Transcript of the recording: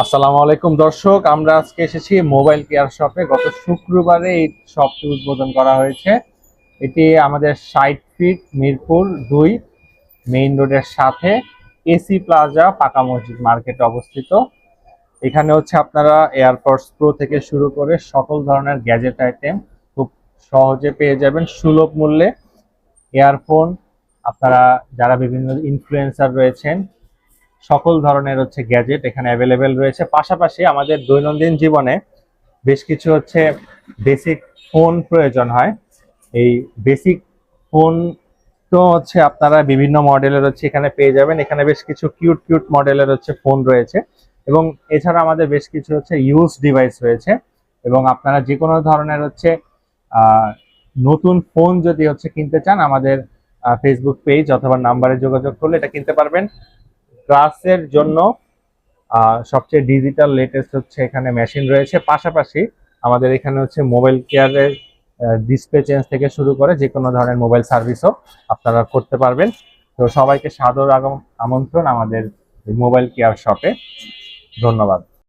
আসসালামু আলাইকুম দর্শক, আমরা আজকে এসেছি মোবাইল কেয়ার শপে। গত শুক্রবারে এই শপটি উদ্বোধন করা হয়েছে। এটি আমাদের 60 ফিট মিরপুর 2 মেইন রোডের সাথে এসি প্লাজা পাকা মসজিদ মার্কেটে অবস্থিত। এখানে হচ্ছে আপনারা এয়ারপডস প্রো থেকে শুরু করে সকল ধরনের গ্যাজেট আইটেম খুব সহজে পেয়ে যাবেন সুলভ মূল্যে। ইয়ারফোন, আপনারা যারা বিভিন্ন ইনফ্লুয়েন্সার রয়েছেন, সকল ধরনের হচ্ছে গ্যাজেট এখানে অ্যাভেলেবেল রয়েছে। পাশাপাশি আমাদের দৈনন্দিন জীবনে বেশ কিছু হচ্ছে বেসিক ফোন প্রয়োজন হয়। এই বেসিক ফোন তো হচ্ছে আপনারা বিভিন্ন মডেলের হচ্ছে এখানে পেয়ে যাবেন। এখানে বেশ কিছু কিউট কিউট মডেলের হচ্ছে ফোন রয়েছে এবং এছাড়া আমাদের বেশ কিছু হচ্ছে ইউজ ডিভাইস রয়েছে। এবং আপনারা যে কোনো ধরনের হচ্ছে নতুন ফোন যদি হচ্ছে কিনতে চান, আমাদের ফেসবুক পেজ অথবা নাম্বারে যোগাযোগ করলে এটা কিনতে পারবেন। ক্লাসের জন্য সবচেয়ে ডিজিটাল লেটেস্ট হচ্ছে এখানে মেশিন রয়েছে। পাশাপাশি আমাদের এখানে হচ্ছে মোবাইল কেয়ারের ডিসপ্লে চেঞ্জ থেকে শুরু করে যে কোনো ধরনের মোবাইল সার্ভিসও আপনারা করতে পারবেন। তো সবাইকে সাদর আমন্ত্রণ আমাদের মোবাইল কেয়ার শপে। ধন্যবাদ।